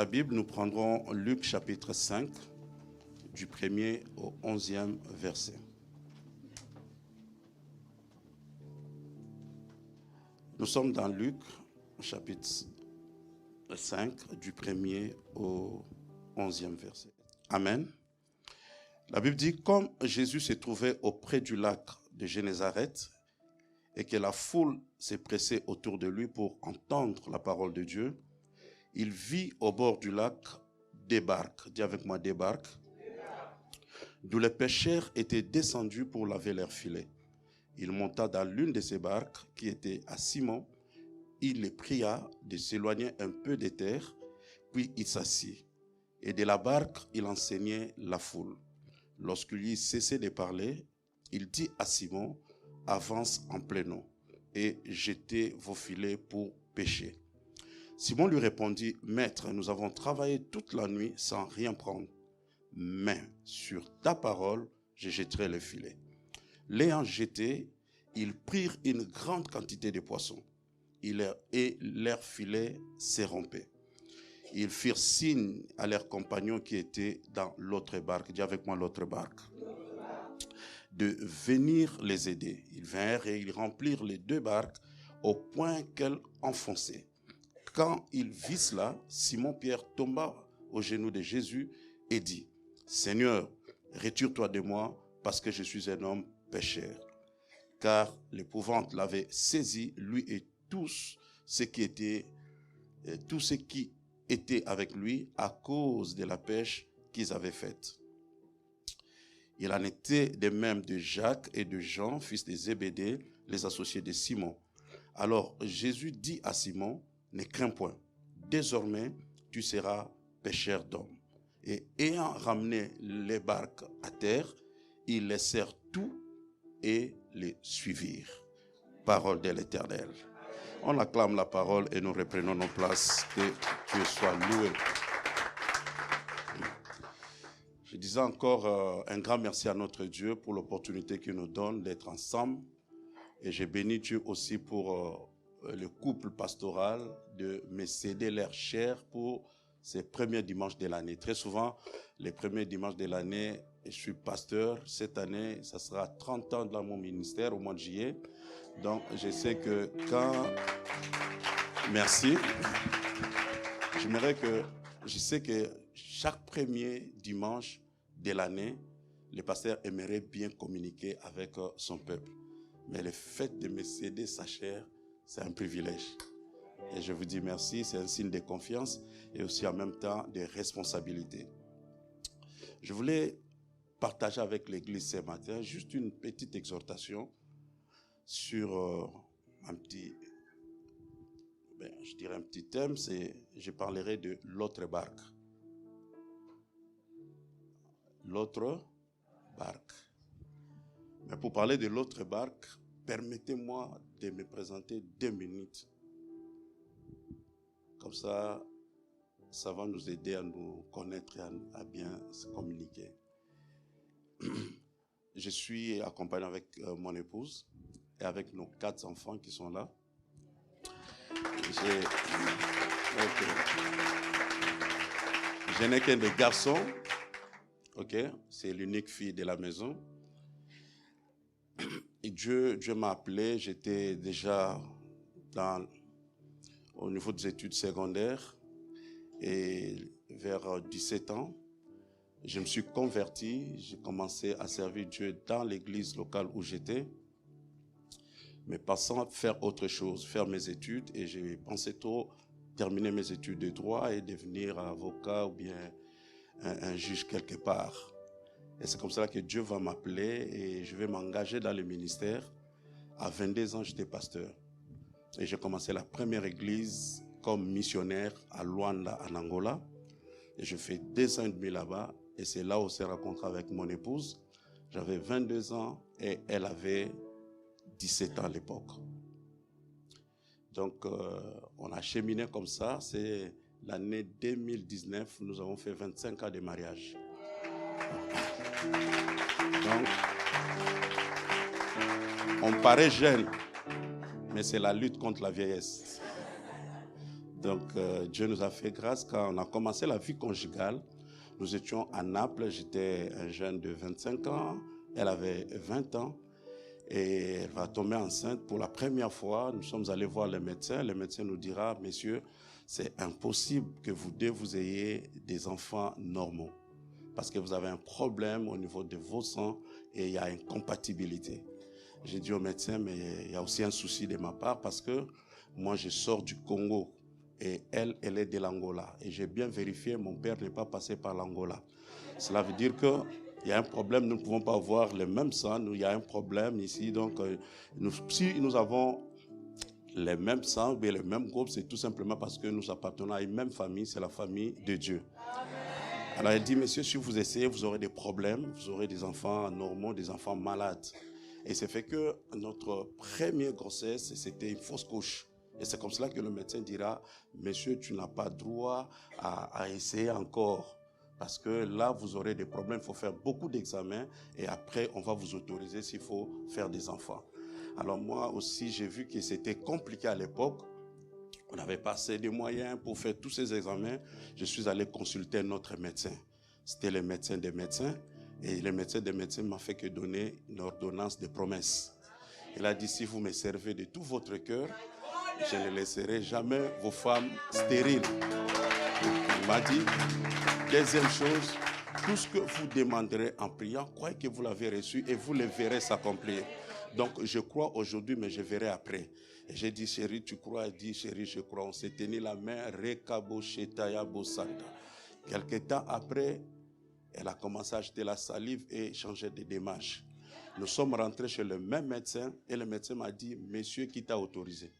ta Bible, nous prendrons Luc chapitre 5, du 1er au 11e verset. Nous sommes dans Luc chapitre 5, du 1er au 11e verset. Amen. La Bible dit, comme Jésus se trouvait auprès du lac de Génézareth et que la foule s'est pressée autour de lui pour entendre la parole de Dieu, il vit au bord du lac des barques. Dis avec moi, des barques. D'où les pêcheurs étaient descendus pour laver leurs filets. Il monta dans l'une de ces barques qui était à Simon. Il les pria de s'éloigner un peu des terres, puis il s'assit. Et de la barque, il enseignait la foule. Lorsqu'il eut cessé de parler, il dit à Simon, « Avance en plein eau et jetez vos filets pour pêcher. » Simon lui répondit, « Maître, nous avons travaillé toute la nuit sans rien prendre. Mais sur ta parole, je jetterai le filet. » L'ayant jeté, ils prirent une grande quantité de poissons. Et leur filet s'est rompu. Ils firent signe à leurs compagnons qui étaient dans l'autre barque. Dis avec moi l'autre barque. De venir les aider. Ils vinrent et ils remplirent les deux barques au point qu'elles enfonçaient. Quand il vit cela, Simon-Pierre tomba aux genoux de Jésus et dit, « Seigneur, retire-toi de moi parce que je suis un homme pécheur. » Car l'épouvante l'avait saisi, lui et tous ceux qui étaient avec lui à cause de la pêche qu'ils avaient faite. Il en était de même de Jacques et de Jean, fils de Zébédée, les associés de Simon. Alors Jésus dit à Simon, « Ne crains point, désormais tu seras pêcheur d'hommes. » Et ayant ramené les barques à terre, ils laissèrent tout et les suivirent. Parole de l'Éternel. On acclame la parole et nous reprenons nos places. Que Dieu soit loué. Je disais encore un grand merci à notre Dieu pour l'opportunité qu'il nous donne d'être ensemble. Et j'ai béni Dieu aussi pour le couple pastoral de me céder leur chair pour ces premiers dimanches de l'année. Très souvent, les premiers dimanches de l'année, je suis pasteur. Cette année, ça sera 30 ans dans mon ministère au mois de juillet. Donc, je sais que quand... Merci. Je sais que chaque premier dimanche de l'année, le pasteur aimerait bien communiquer avec son peuple. Mais le fait de me céder sa chair, c'est un privilège. Et je vous dis merci, c'est un signe de confiance et aussi en même temps de responsabilité. Je voulais partager avec l'Église ce matin juste une petite exhortation sur un petit thème, je parlerai de l'autre barque. L'autre barque. Mais pour parler de l'autre barque, permettez-moi de me présenter 2 minutes. Comme ça va nous aider à nous connaître et à bien se communiquer. Je suis accompagné avec mon épouse et avec nos 4 enfants qui sont là. Je n'ai qu'un des garçons. Ok, c'est l'unique fille de la maison. Et Dieu m'a appelé. J'étais déjà au niveau des études secondaires. Et vers 17 ans, je me suis converti. J'ai commencé à servir Dieu dans l'église locale où j'étais. Mais passant à faire autre chose, faire mes études. Et j'ai pensé trop terminer mes études de droit et devenir avocat ou bien un juge quelque part. Et c'est comme ça que Dieu va m'appeler et je vais m'engager dans le ministère. À 22 ans, j'étais pasteur. Et j'ai commencé la première église comme missionnaire à Luanda, en Angola. Et je fais 2 ans et demi là-bas. Et c'est là où on s'est rencontré avec mon épouse. J'avais 22 ans et elle avait 17 ans à l'époque. Donc, on a cheminé comme ça. C'est l'année 2019. Nous avons fait 25 ans de mariage. Donc, on paraît jeune, mais c'est la lutte contre la vieillesse. Donc, Dieu nous a fait grâce quand on a commencé la vie conjugale. Nous étions à Naples, j'étais un jeune de 25 ans, elle avait 20 ans. Et elle va tomber enceinte pour la première fois. Nous sommes allés voir le médecin. Le médecin nous dira, messieurs, c'est impossible que vous ayez des enfants normaux. Parce que vous avez un problème au niveau de vos sangs et il y a une incompatibilité. J'ai dit au médecin, mais il y a aussi un souci de ma part parce que moi, je sors du Congo et elle est de l'Angola. Et j'ai bien vérifié, mon père n'est pas passé par l'Angola. Cela veut dire que il y a un problème, nous ne pouvons pas avoir le même sang, il y a un problème ici. Donc, si nous avons les mêmes sangs, mais le même groupe, c'est tout simplement parce que nous appartenons à une même famille, c'est la famille de Dieu. Alors, elle dit, messieurs, si vous essayez, vous aurez des problèmes, vous aurez des enfants normaux, des enfants malades. Et c'est fait que notre première grossesse, c'était une fausse couche. Et c'est comme cela que le médecin dira, monsieur, tu n'as pas droit à essayer encore. Parce que là, vous aurez des problèmes, il faut faire beaucoup d'examens et après, on va vous autoriser s'il faut faire des enfants. Alors moi aussi, j'ai vu que c'était compliqué à l'époque. On n'avait pas assez de moyens pour faire tous ces examens. Je suis allé consulter notre médecin. C'était le médecin des médecins. Et le médecin des médecins m'a fait que donner une ordonnance de promesse. Il a dit, si vous me servez de tout votre cœur, je ne laisserai jamais vos femmes stériles. Il m'a dit, deuxième chose, tout ce que vous demanderez en priant, croyez que vous l'avez reçu et vous le verrez s'accomplir. Donc je crois aujourd'hui, mais je verrai après. Et j'ai dit, chérie, tu crois? Elle dit, chérie, je crois. On s'est tenu la main, Rekabo Shetaya Bosanda. Quelque temps après, elle a commencé à acheter la salive et changer de démarche. Nous sommes rentrés chez le même médecin et le médecin m'a dit, monsieur, qui t'a autorisé?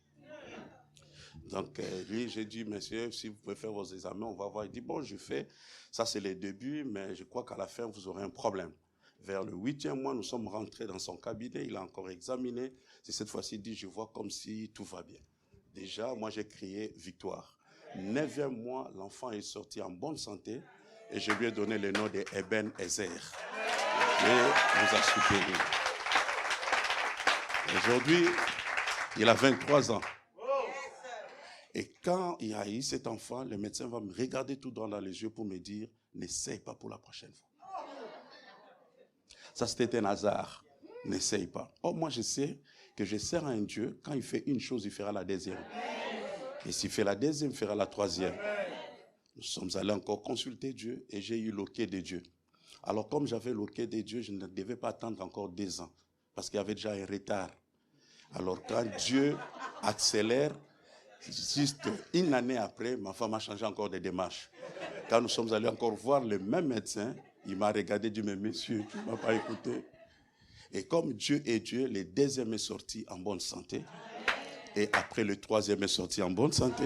Donc, lui, j'ai dit, monsieur, si vous pouvez faire vos examens, on va voir. Il dit, bon, je fais. Ça, c'est le début, mais je crois qu'à la fin, vous aurez un problème. Vers le 8e mois, nous sommes rentrés dans son cabinet. Il a encore examiné. Et cette fois-ci, il dit, je vois comme si tout va bien. Déjà, moi, j'ai crié victoire. 9e mois, l'enfant est sorti en bonne santé. Et je lui ai donné le nom de Eben Ezer. Et nous a soutenu. Aujourd'hui, il a 23 ans. Et quand il y a eu cet enfant, le médecin va me regarder tout droit dans les yeux pour me dire, n'essaye pas pour la prochaine fois. Ça, c'était un hasard. N'essaye pas. Or, moi, je sais que je sers à un Dieu, quand il fait une chose, il fera la deuxième. Et s'il fait la deuxième, il fera la troisième. Nous sommes allés encore consulter Dieu et j'ai eu l'ok de Dieu. Alors, comme j'avais l'ok de Dieu, je ne devais pas attendre encore 2 ans parce qu'il y avait déjà un retard. Alors, quand Dieu accélère, juste une année après, ma femme a changé encore de démarche. Quand nous sommes allés encore voir le même médecin, il m'a regardé et dit, mais monsieur, tu ne m'as pas écouté. Et comme Dieu est Dieu, le deuxième est sorti en bonne santé. Et après, le troisième est sorti en bonne santé.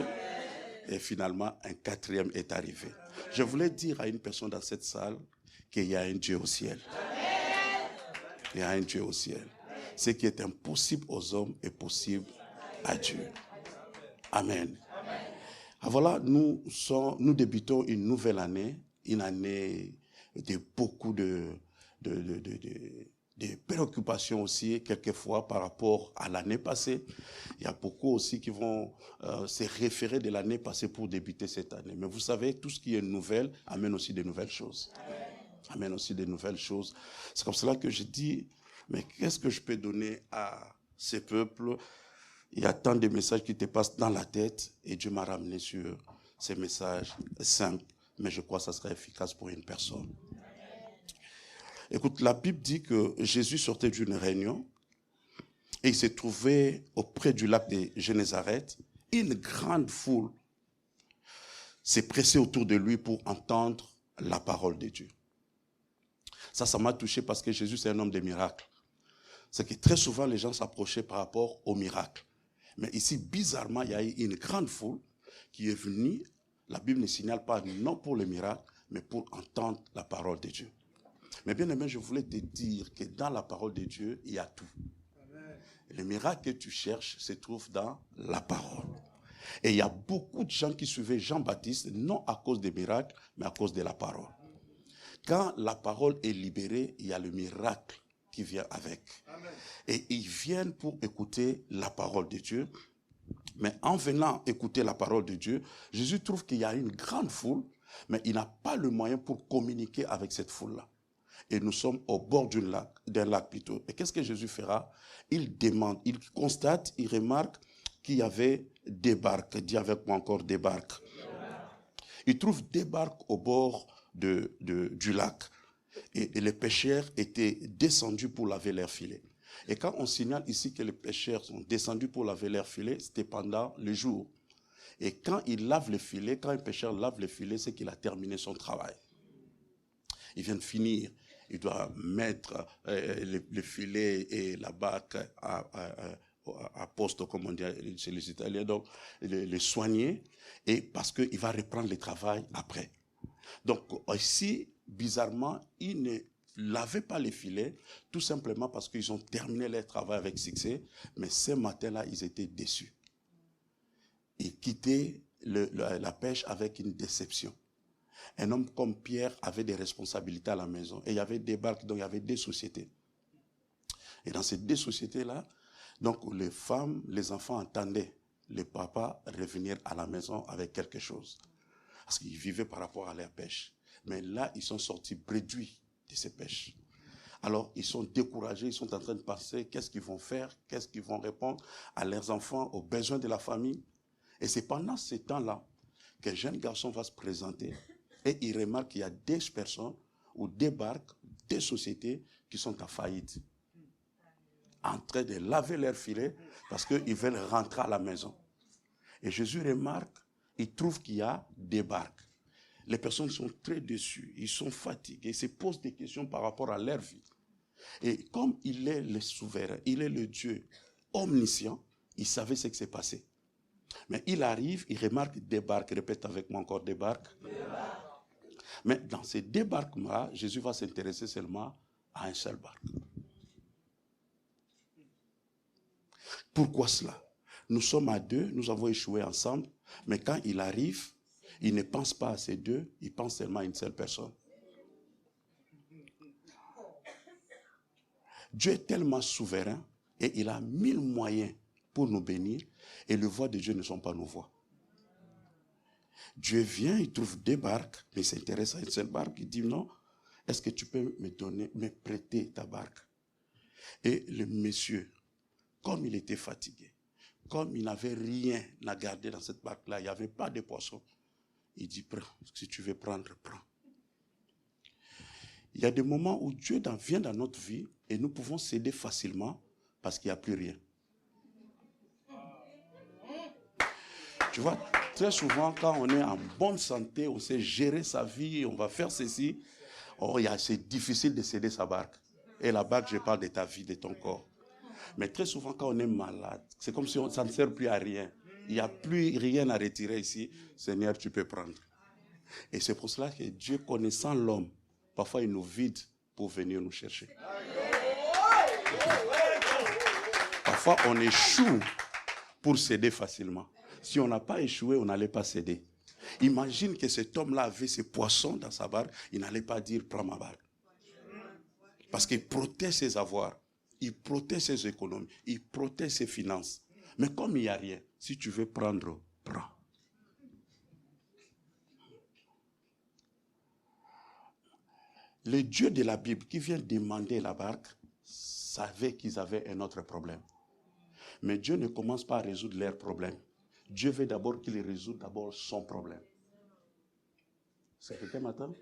Et finalement, un quatrième est arrivé. Je voulais dire à une personne dans cette salle qu'il y a un Dieu au ciel. Il y a un Dieu au ciel. Ce qui est impossible aux hommes est possible à Dieu. Amen. Ah, voilà, nous débutons une nouvelle année, une année de beaucoup de préoccupations aussi, quelquefois par rapport à l'année passée. Il y a beaucoup aussi qui vont se référer de l'année passée pour débuter cette année. Mais vous savez, tout ce qui est nouvelle amène aussi de nouvelles choses. Amène aussi de nouvelles choses. C'est comme cela que je dis, mais qu'est-ce que je peux donner à ces peuples? Il y a tant de messages qui te passent dans la tête et Dieu m'a ramené sur ces messages simples, mais je crois que ça sera efficace pour une personne. Écoute, la Bible dit que Jésus sortait d'une réunion et il s'est trouvé auprès du lac de Génézareth. Une grande foule s'est pressée autour de lui pour entendre la parole de Dieu. Ça m'a touché parce que Jésus, c'est un homme de miracles. C'est que très souvent, les gens s'approchaient par rapport aux miracles. Mais ici, bizarrement, il y a eu une grande foule qui est venue. La Bible ne signale pas non pour le miracle, mais pour entendre la parole de Dieu. Mais bien aimé, je voulais te dire que dans la parole de Dieu, il y a tout. Amen. Le miracle que tu cherches se trouve dans la parole. Et il y a beaucoup de gens qui suivaient Jean-Baptiste, non à cause des miracles, mais à cause de la parole. Quand la parole est libérée, il y a le miracle qui vient avec. Amen. Et ils viennent pour écouter la parole de Dieu. Mais en venant écouter la parole de Dieu, Jésus trouve qu'il y a une grande foule, mais il n'a pas le moyen pour communiquer avec cette foule-là. Et nous sommes au bord d'un lac plutôt. Et qu'est-ce que Jésus fera? Il demande, il constate, il remarque qu'il y avait des barques. Dis avec moi encore des barques. Il trouve des barques au bord du lac. Et les pêcheurs étaient descendus pour laver leurs filets. Et quand on signale ici que les pêcheurs sont descendus pour laver leurs filets, c'était pendant le jour. Et quand il lave les filets, quand un pêcheur lave les filets, c'est qu'il a terminé son travail. Il vient de finir. Il doit mettre les filets et la barque à poste, comme on dit chez les Italiens, donc les soigner, et parce qu'il va reprendre le travail après. Donc ici, bizarrement, ils ne lavaient pas les filets, tout simplement parce qu'ils ont terminé leur travail avec succès, mais ce matin-là, ils étaient déçus. Ils quittaient la pêche avec une déception. Un homme comme Pierre avait des responsabilités à la maison, et il y avait des barques, donc il y avait des sociétés. Et dans ces deux sociétés-là, donc les femmes, les enfants entendaient les papas revenir à la maison avec quelque chose. Parce qu'ils vivaient par rapport à leur pêche. Mais là, ils sont sortis réduits de ces pêches. Alors, ils sont découragés, ils sont en train de penser qu'est-ce qu'ils vont faire, qu'est-ce qu'ils vont répondre à leurs enfants, aux besoins de la famille. Et c'est pendant ce temps-là qu'un jeune garçon va se présenter et il remarque qu'il y a des personnes ou des barques, des sociétés qui sont en faillite, en train de laver leurs filets parce qu'ils veulent rentrer à la maison. Et Jésus remarque, il trouve qu'il y a des barques. Les personnes sont très déçues, ils sont fatigués, ils se posent des questions par rapport à leur vie. Et comme il est le souverain, il est le Dieu omniscient, il savait ce qui s'est passé. Mais il arrive, il remarque des barques, répète avec moi encore des barques. Mais dans ces deux barques-là, Jésus va s'intéresser seulement à un seul barque. Pourquoi cela? Nous sommes à deux, nous avons échoué ensemble, mais quand il arrive, il ne pense pas à ces deux, il pense seulement à une seule personne. Dieu est tellement souverain et il a 1000 moyens pour nous bénir et les voies de Dieu ne sont pas nos voies. Dieu vient, il trouve des barques, mais il s'intéresse à une seule barque, il dit non, est-ce que tu peux me prêter ta barque? Et le monsieur, comme il était fatigué, comme il n'avait rien à garder dans cette barque-là, il n'y avait pas de poisson, il dit prends, si tu veux prendre, prends. Il y a des moments où Dieu vient dans notre vie et nous pouvons céder facilement parce qu'il n'y a plus rien. Tu vois, très souvent, quand on est en bonne santé, on sait gérer sa vie, on va faire ceci. Oh, c'est difficile de céder sa barque. Et la barque, je parle de ta vie, de ton corps. Mais très souvent, quand on est malade, c'est comme si ça ne sert plus à rien. Il n'y a plus rien à retirer ici. Seigneur, tu peux prendre. Et c'est pour cela que Dieu, connaissant l'homme, parfois il nous vide pour venir nous chercher. Parfois, on échoue pour céder facilement. Si on n'a pas échoué, on n'allait pas céder. Imagine que cet homme-là avait ses poissons dans sa barque, il n'allait pas dire prends ma barque. Parce qu'il protège ses avoirs, il protège ses économies, il protège ses finances. Mais comme il n'y a rien, si tu veux prendre, prends. Le Dieu de la Bible qui vient demander la barque savait qu'ils avaient un autre problème. Mais Dieu ne commence pas à résoudre leurs problèmes. Dieu veut d'abord qu'il résout d'abord son problème. C'est quelqu'un matin?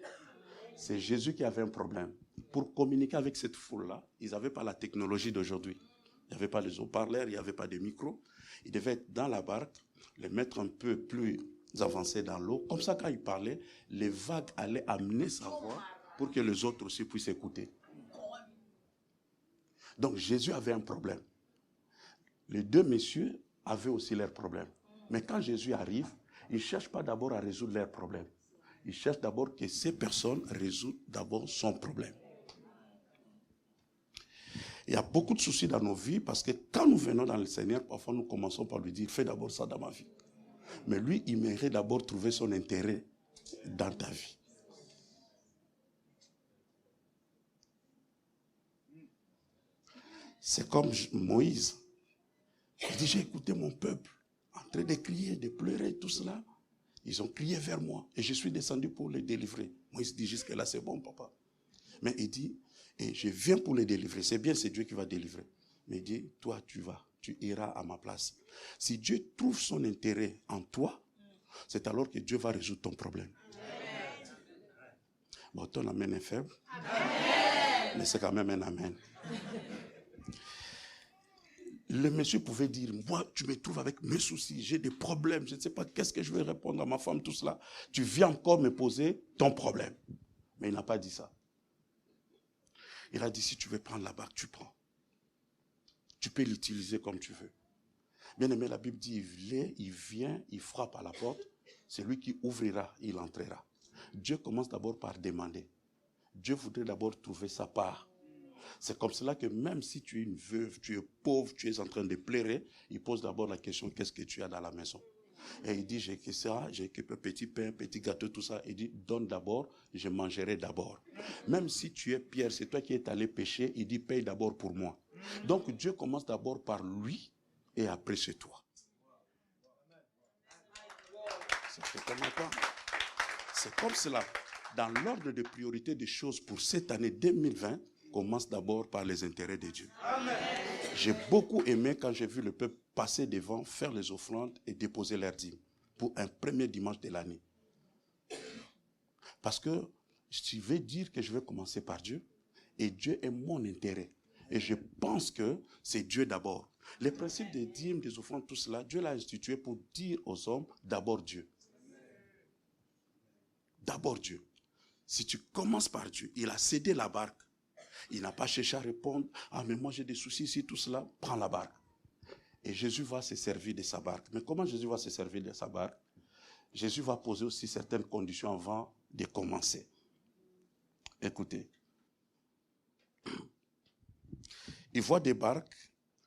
C'est Jésus qui avait un problème. Pour communiquer avec cette foule-là, ils n'avaient pas la technologie d'aujourd'hui. Il n'y avait pas les haut-parleurs, il n'y avait pas de micro. Ils devaient être dans la barque, les mettre un peu plus avancés dans l'eau. Comme ça, quand ils parlaient, les vagues allaient amener sa voix pour que les autres aussi puissent écouter. Donc Jésus avait un problème. Les deux messieurs avaient aussi leurs problèmes. Mais quand Jésus arrive, il ne cherche pas d'abord à résoudre leurs problèmes. Il cherche d'abord que ces personnes résoudent d'abord son problème. Il y a beaucoup de soucis dans nos vies parce que quand nous venons dans le Seigneur, parfois nous commençons par lui dire, fais d'abord ça dans ma vie. Mais lui, il mérite d'abord trouver son intérêt dans ta vie. C'est comme Moïse. Il dit, j'ai écouté mon peuple. train de crier, de pleurer, tout cela. Ils ont crié vers moi et je suis descendu pour les délivrer. Moïse dit jusque là, c'est bon, papa. Mais il dit, et je viens pour les délivrer. C'est bien, c'est Dieu qui va délivrer. Mais il dit, toi, tu iras à ma place. Si Dieu trouve son intérêt en toi, c'est alors que Dieu va résoudre ton problème. Bon, ton amen est faible. Amen. Mais c'est quand même un amen. Le monsieur pouvait dire, moi, tu me trouves avec mes soucis, j'ai des problèmes, je ne sais pas qu'est-ce que je vais répondre à ma femme, tout cela. Tu viens encore me poser ton problème. Mais il n'a pas dit ça. Il a dit, si tu veux prendre la barque, tu prends. Tu peux l'utiliser comme tu veux. Bien aimé, la Bible dit, il vient, il frappe à la porte. C'est lui qui ouvrira, il entrera. Dieu commence d'abord par demander. Dieu voudrait d'abord trouver sa part. C'est comme cela que même si tu es une veuve, tu es pauvre, tu es en train de pleurer, il pose d'abord la question, qu'est-ce que tu as dans la maison? Et il dit, j'ai que ça, j'ai que petit pain, petit gâteau, tout ça. Il dit, donne d'abord, je mangerai d'abord. Même si tu es Pierre, c'est toi qui es allé pécher, il dit, paye d'abord pour moi. Donc Dieu commence d'abord par lui et après c'est toi. C'est comme cela. Dans l'ordre de priorité des choses pour cette année 2020, commence d'abord par les intérêts de Dieu. Amen. J'ai beaucoup aimé quand j'ai vu le peuple passer devant, faire les offrandes et déposer leurs dîmes pour un premier dimanche de l'année. Parce que je vais dire que je vais commencer par Dieu et Dieu est mon intérêt. Et je pense que c'est Dieu d'abord. Les principes des dîmes, des offrandes, tout cela, Dieu l'a institué pour dire aux hommes d'abord Dieu. D'abord Dieu. Si tu commences par Dieu, il a cédé la barque. Il n'a pas cherché à répondre, ah mais moi j'ai des soucis ici, tout cela, prends la barque. Et Jésus va se servir de sa barque. Mais comment Jésus va se servir de sa barque? Jésus va poser aussi certaines conditions avant de commencer. Écoutez. Il voit des barques,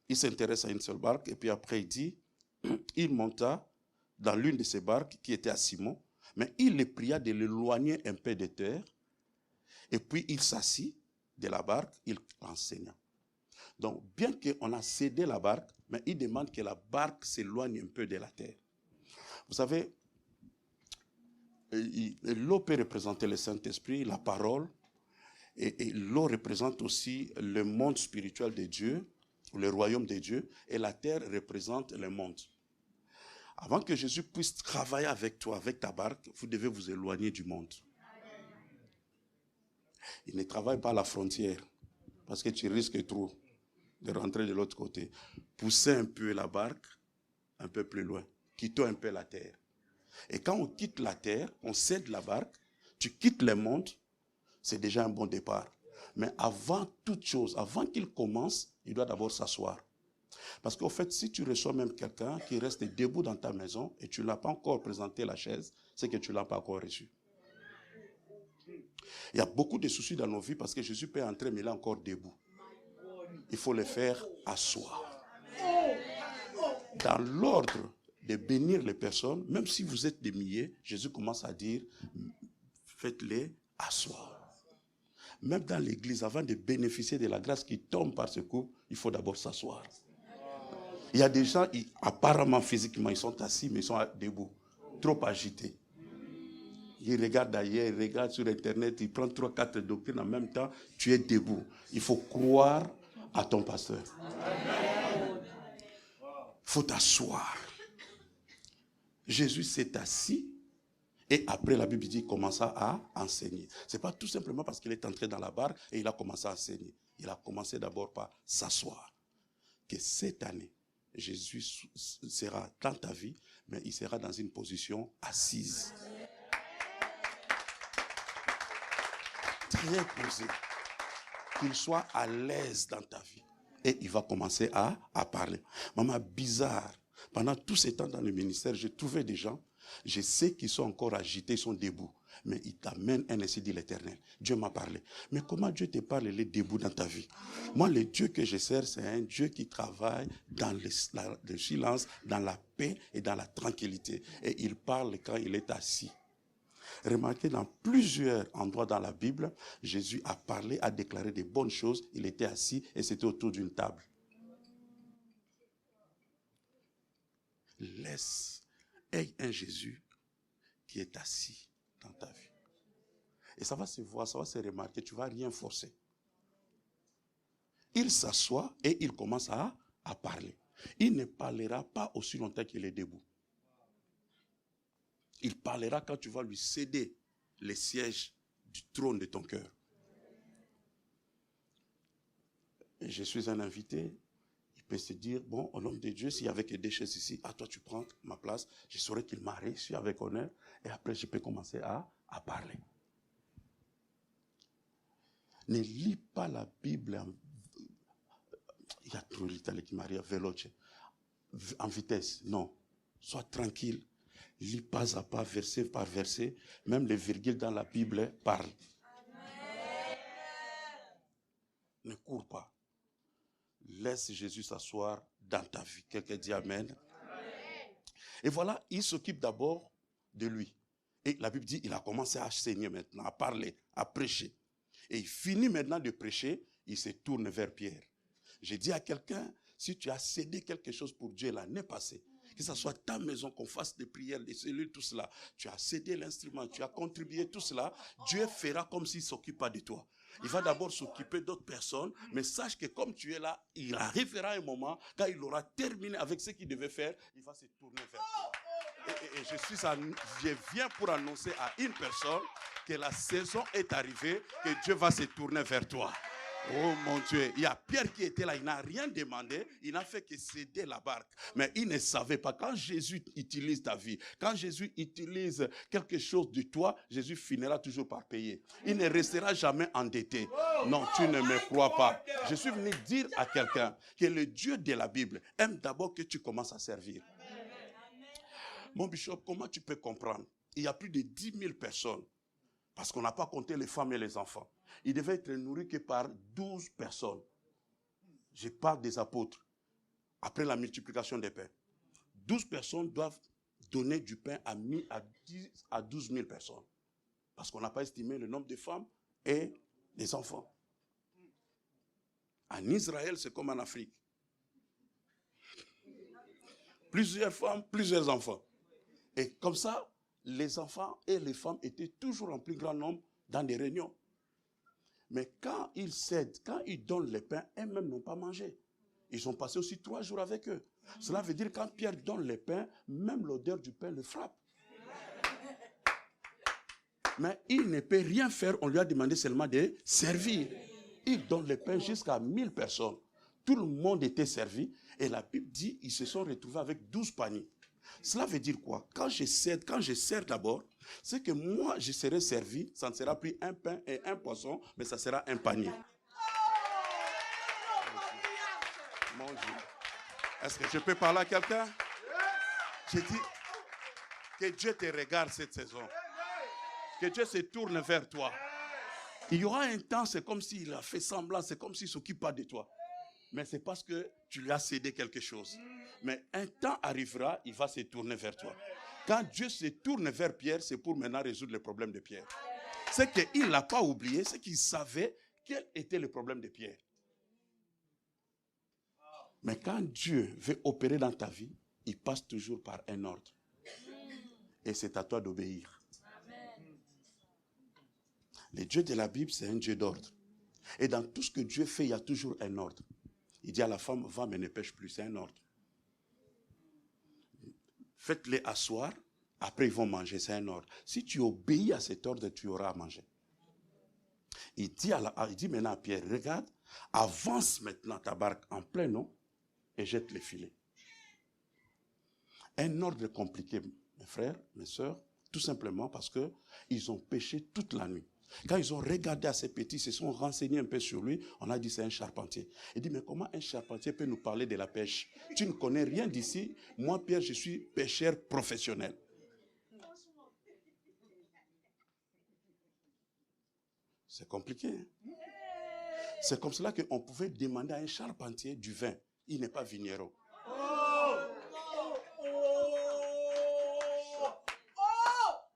il s'intéresse à une seule barque, et puis après il dit, il monta dans l'une de ces barques qui était à Simon, mais il le pria de l'éloigner un peu de terre, et puis il s'assit de la barque, il enseigna. Donc, bien qu'on a cédé la barque, mais il demande que la barque s'éloigne un peu de la terre. Vous savez, l'eau peut représenter le Saint-Esprit, la parole, et l'eau représente aussi le monde spirituel de Dieu, le royaume de Dieu, et la terre représente le monde. Avant que Jésus puisse travailler avec toi, avec ta barque, vous devez vous éloigner du monde. Il ne travaille pas à la frontière, parce que tu risques trop de rentrer de l'autre côté. Poussez un peu la barque, un peu plus loin. Quittons un peu la terre. Et quand on quitte la terre, on cède la barque, tu quittes le monde, c'est déjà un bon départ. Mais avant toute chose, avant qu'il commence, il doit d'abord s'asseoir. Parce qu'au fait, si tu reçois même quelqu'un qui reste debout dans ta maison et tu ne l'as pas encore présenté la chaise, c'est que tu ne l'as pas encore reçu. Il y a beaucoup de soucis dans nos vies parce que Jésus peut entrer, mais il est encore debout. Il faut le faire asseoir. Dans l'ordre de bénir les personnes, même si vous êtes des milliers, Jésus commence à dire, faites-les asseoir. Même dans l'église, avant de bénéficier de la grâce qui tombe par ce couple, il faut d'abord s'asseoir. Il y a des gens, apparemment, physiquement, ils sont assis, mais ils sont debout, trop agités. Ils regardent ailleurs, ils regardent sur Internet, ils prennent 3-4 doctrines en même temps, tu es debout. Il faut croire à ton pasteur. Il faut t'asseoir. Jésus s'est assis et après la Bible dit qu'il commença à enseigner. Ce n'est pas tout simplement parce qu'il est entré dans la barque et il a commencé à enseigner. Il a commencé d'abord par s'asseoir. Que cette année, Jésus sera dans ta vie, mais il sera dans une position assise. Très posé. Qu'il soit à l'aise dans ta vie. Et il va commencer à parler. Maman, bizarre. Pendant tout ce temps dans le ministère, j'ai trouvé des gens, je sais qu'ils sont encore agités, ils sont debout. Mais ils t'amènent un ainsi dit l'Éternel. Dieu m'a parlé. Mais comment Dieu te parle, il est debout dans ta vie? Moi, le Dieu que je sers, c'est un Dieu qui travaille dans le silence, dans la paix et dans la tranquillité. Et il parle quand il est assis. Remarquez, dans plusieurs endroits dans la Bible, Jésus a parlé, a déclaré des bonnes choses. Il était assis et c'était autour d'une table. Aie un Jésus qui est assis dans ta vie. Et ça va se voir, ça va se remarquer, tu ne vas rien forcer. Il s'assoit et il commence à parler. Il ne parlera pas aussi longtemps qu'il est debout. Il parlera quand tu vas lui céder les sièges du trône de ton cœur. Et je suis un invité. Il peut se dire, bon, au nom de Dieu, s'il y avait que des chaises ici, à toi tu prends ma place. Je saurais qu'il m'a reçu avec honneur. Et après, je peux commencer à parler. Ne lis pas la Bible il y a trop l'Italie qui m'arrive veloce. En vitesse, non. Sois tranquille. Lis pas à pas, verset par verset. Même les virgules dans la Bible parlent. Amen. Ne cours pas. Laisse Jésus s'asseoir dans ta vie. Quelqu'un dit Amen. Amen. Et voilà, il s'occupe d'abord de lui. Et la Bible dit, il a commencé à enseigner maintenant, à parler, à prêcher. Et il finit maintenant de prêcher, il se tourne vers Pierre. J'ai dit à quelqu'un, si tu as cédé quelque chose pour Dieu l'année passée, que ce soit ta maison, qu'on fasse des prières, des cellules, tout cela, tu as cédé l'instrument, tu as contribué, tout cela, Dieu fera comme s'il ne s'occupe pas de toi. Il va d'abord s'occuper d'autres personnes, mais sache que comme tu es là, il arrivera un moment, quand il aura terminé avec ce qu'il devait faire, il va se tourner vers toi. Et je viens pour annoncer à une personne que la saison est arrivée, que Dieu va se tourner vers toi. Oh mon Dieu, il y a Pierre qui était là, il n'a rien demandé, il n'a fait que céder la barque. Mais il ne savait pas, quand Jésus utilise ta vie, quand Jésus utilise quelque chose de toi, Jésus finira toujours par payer. Il ne restera jamais endetté. Non, tu ne me crois pas. Je suis venu dire à quelqu'un que le Dieu de la Bible aime d'abord que tu commences à servir. Mon bishop, comment tu peux comprendre? Il y a plus de 10 000 personnes, parce qu'on n'a pas compté les femmes et les enfants. Il devait être nourri que par 12 personnes. Je parle des apôtres. Après la multiplication des pains. 12 personnes doivent donner du pain à 12 000 personnes. Parce qu'on n'a pas estimé le nombre de femmes et des enfants. En Israël, c'est comme en Afrique. Plusieurs femmes, plusieurs enfants. Et comme ça, les enfants et les femmes étaient toujours en plus grand nombre dans des réunions. Mais quand ils cèdent, quand ils donnent les pains, eux-mêmes n'ont pas mangé. Ils ont passé aussi 3 jours avec eux. Cela veut dire que quand Pierre donne les pains, même l'odeur du pain le frappe. Mais il ne peut rien faire, on lui a demandé seulement de servir. Il donne les pains jusqu'à 1000 personnes. Tout le monde était servi et la Bible dit qu'ils se sont retrouvés avec 12 paniers. Cela veut dire quoi? Quand je sers d'abord, c'est que moi je serai servi, ça ne sera plus un pain et un poisson, mais ça sera un panier. Mon Dieu. Est-ce que je peux parler à quelqu'un? J'ai dit que Dieu te regarde cette saison. Que Dieu se tourne vers toi. Il y aura un temps, c'est comme s'il a fait semblant, c'est comme s'il ne s'occupe pas de toi. Mais c'est parce que tu lui as cédé quelque chose. Mais un temps arrivera, il va se tourner vers toi. Quand Dieu se tourne vers Pierre, c'est pour maintenant résoudre le problème de Pierre. C'est qu'il ne l'a pas oublié, c'est qu'il savait quel était le problème de Pierre. Mais quand Dieu veut opérer dans ta vie, il passe toujours par un ordre. Et c'est à toi d'obéir. Le Dieu de la Bible, c'est un Dieu d'ordre. Et dans tout ce que Dieu fait, il y a toujours un ordre. Il dit à la femme, va mais ne pêche plus, c'est un ordre. Faites-les asseoir, après ils vont manger, c'est un ordre. Si tu obéis à cet ordre, tu auras à manger. Il dit maintenant à Pierre, regarde, avance maintenant ta barque en plein eau et jette les filets. Un ordre compliqué, mes frères, mes sœurs, tout simplement parce qu'ils ont pêché toute la nuit. Quand ils ont regardé à ces petits, ils se sont renseignés un peu sur lui, on a dit c'est un charpentier. Il dit mais comment un charpentier peut nous parler de la pêche? Tu ne connais rien d'ici. Moi Pierre, je suis pêcheur professionnel. C'est compliqué. Hein? C'est comme cela qu'on pouvait demander à un charpentier du vin. Il n'est pas vigneron.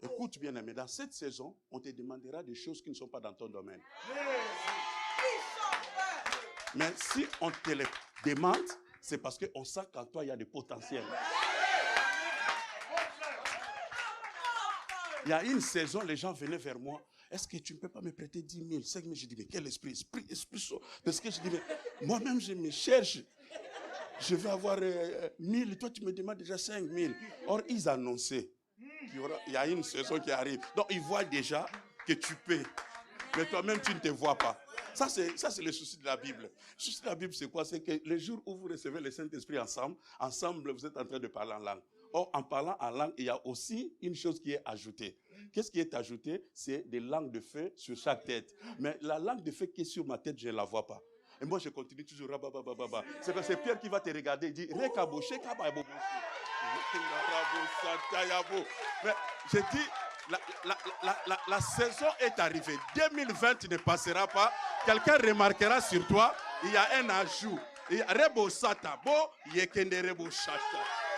Écoute bien, mais dans cette saison, on te demandera des choses qui ne sont pas dans ton domaine. Mais si on te les demande, c'est parce qu'on sent qu'en toi, il y a des potentiels. Il y a une saison, les gens venaient vers moi. Est-ce que tu ne peux pas me prêter 10 000, 5 000? Je dis, mais quel esprit? Esprit. Parce que je dis, mais moi-même, je me cherche. Je vais avoir 1000, toi tu me demandes déjà 5000. Or, ils annonçaient qu'il y a une saison qui arrive. Donc, ils voient déjà que tu peux. Mais toi-même, tu ne te vois pas. Ça, c'est le souci de la Bible. Le souci de la Bible, c'est quoi? C'est que le jour où vous recevez le Saint-Esprit ensemble, vous êtes en train de parler en langue. Or, en parlant en langue, il y a aussi une chose qui est ajoutée. Qu'est-ce qui est ajouté? C'est des langues de feu sur chaque tête. Mais la langue de feu qui est sur ma tête, je ne la vois pas. Et moi, je continue toujours. C'est parce que c'est Pierre qui va te regarder et dire, mais je dis, la saison est arrivée. 2020 ne passera pas. Quelqu'un remarquera sur toi, il y a un ajout.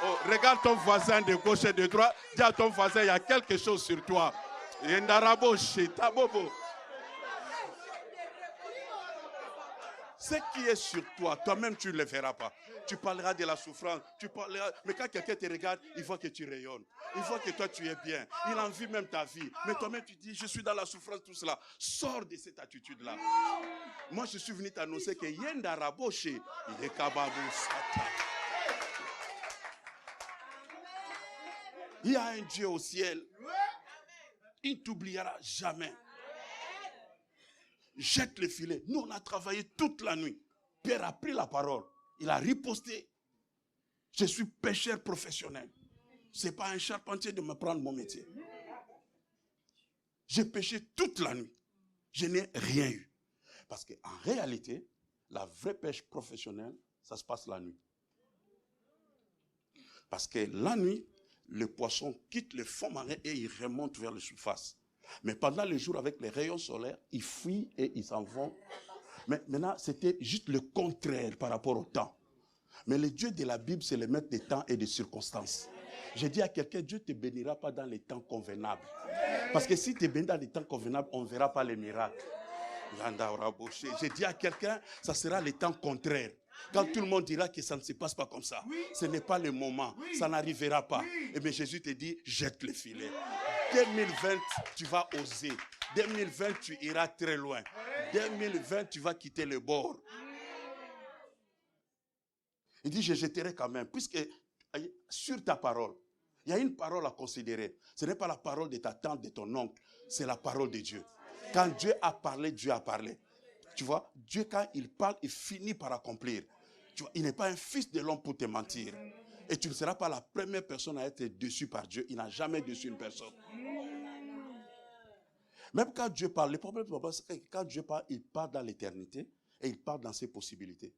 Oh, regarde ton voisin de gauche et de droite. Dis à ton voisin, il y a quelque chose sur toi. Ce qui est sur toi, toi-même tu ne le verras pas. Tu parleras de la souffrance, mais quand quelqu'un te regarde, il voit que tu rayonnes. Il voit que toi tu es bien. Il envie même ta vie. Mais toi-même tu dis, je suis dans la souffrance, tout cela. Sors de cette attitude-là. Moi je suis venu t'annoncer que Yenda Raboche, il est Kababou Sata. Il y a un Dieu au ciel. Il ne t'oubliera jamais. Jette le filet. Nous, on a travaillé toute la nuit. Pierre a pris la parole. Il a riposté. Je suis pêcheur professionnel. Ce n'est pas un charpentier de me prendre mon métier. J'ai pêché toute la nuit. Je n'ai rien eu. Parce qu'en réalité, la vraie pêche professionnelle, ça se passe la nuit. Parce que la nuit, le poisson quitte le fond marin et il remonte vers la surface. Mais pendant le jour, avec les rayons solaires, ils fuient et ils s'en vont. Mais maintenant, c'était juste le contraire par rapport au temps. Mais le Dieu de la Bible, c'est le maître des temps et des circonstances. J'ai dit à quelqu'un, Dieu ne te bénira pas dans les temps convenables. Parce que si tu es béni dans les temps convenables, on ne verra pas les miracles. J'ai dit à quelqu'un, ça sera les temps contraires. Quand tout le monde dira que ça ne se passe pas comme ça, ce n'est pas le moment, ça n'arrivera pas. Et bien Jésus te dit, jette le filet. 2020, tu vas oser. 2020, tu iras très loin. 2020, tu vas quitter le bord. Il dit, je jetterai quand même, puisque sur ta parole, il y a une parole à considérer. Ce n'est pas la parole de ta tante, de ton oncle, c'est la parole de Dieu. Quand Dieu a parlé, Dieu a parlé. Tu vois, Dieu, quand il parle, il finit par accomplir. Tu vois, il n'est pas un fils de l'homme pour te mentir. Et tu ne seras pas la première personne à être déçue par Dieu. Il n'a jamais déçu une personne. Même quand Dieu parle, le problème, c'est que quand Dieu parle, il parle dans l'éternité et il parle dans ses possibilités.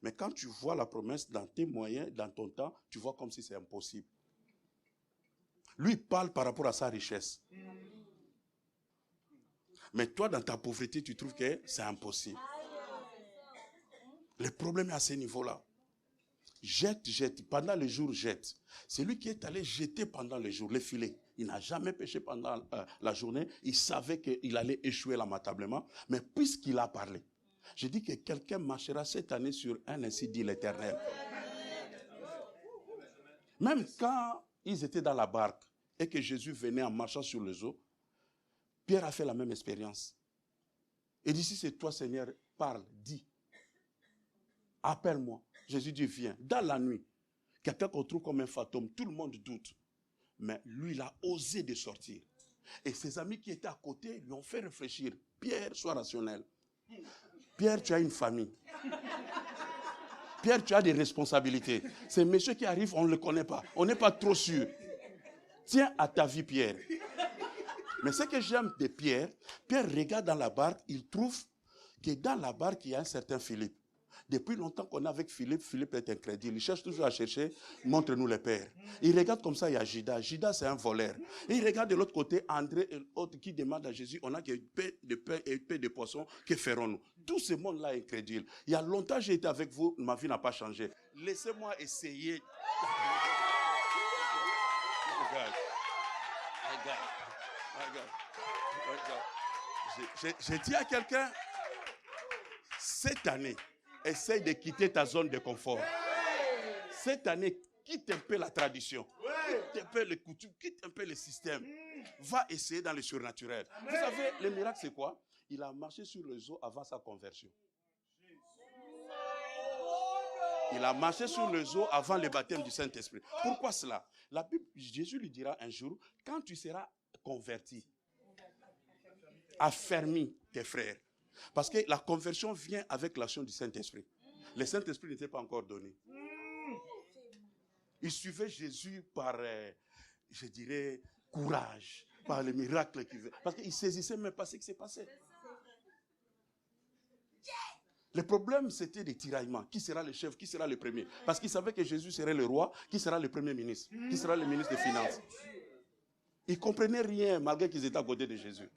Mais quand tu vois la promesse dans tes moyens, dans ton temps, tu vois comme si c'est impossible. Lui, il parle par rapport à sa richesse. Mais toi, dans ta pauvreté, tu trouves que c'est impossible. Le problème est à ce niveau-là. Jette. Pendant le jour, jette. C'est lui qui est allé jeter pendant le jour, les filets. Il n'a jamais pêché pendant la journée. Il savait qu'il allait échouer lamentablement. Mais puisqu'il a parlé, je dis que quelqu'un marchera cette année sur un, ainsi dit l'Éternel. Même quand ils étaient dans la barque et que Jésus venait en marchant sur les eaux, Pierre a fait la même expérience. Et dit, si c'est toi, Seigneur, parle, dis. Appelle-moi. Jésus dit, viens. Dans la nuit, quelqu'un qu'on trouve comme un fantôme, tout le monde doute. Mais lui, il a osé de sortir. Et ses amis qui étaient à côté lui ont fait réfléchir. Pierre, sois rationnel. Pierre, tu as une famille. Pierre, tu as des responsabilités. Ces messieurs qui arrivent, on ne le connaît pas. On n'est pas trop sûr. Tiens à ta vie, Pierre. Mais ce que j'aime de Pierre, Pierre regarde dans la barque, il trouve que dans la barque, il y a un certain Philippe. Depuis longtemps qu'on est avec Philippe, Philippe est incrédule. Il cherche toujours à chercher, montre-nous le Père. Il regarde comme ça, il y a Judas. Judas, c'est un voleur. Et il regarde de l'autre côté, André et l'autre qui demande à Jésus, on a que pain de pain et pain de poisson, que ferons-nous? Tout ce monde-là est incrédule. Il y a longtemps que j'ai été avec vous, ma vie n'a pas changé. Laissez-moi essayer. Regarde. J'ai dit à quelqu'un, cette année, essaye de quitter ta zone de confort. Cette année, quitte un peu la tradition. Quitte un peu les coutumes, quitte un peu le système. va essayer dans le surnaturel. Vous savez, le miracle, c'est quoi? Il a marché sur les eaux avant sa conversion. Il a marché sur les eaux avant le baptême du Saint-Esprit. Pourquoi cela? La Bible, Jésus lui dira un jour, quand tu seras converti, affermis tes frères. Parce que la conversion vient avec l'action du Saint-Esprit. Le Saint-Esprit n'était pas encore donné. Il suivait Jésus par, je dirais, courage, par les miracles qu'il faisait. Parce qu'il ne saisissait même pas ce qui s'est passé. Le problème, c'était des tiraillements. Qui sera le chef? Qui sera le premier? Parce qu'il savait que Jésus serait le roi. Qui sera le premier ministre? Qui sera le ministre des Finances? Ils ne comprenaient rien, malgré qu'ils étaient à côté de Jésus.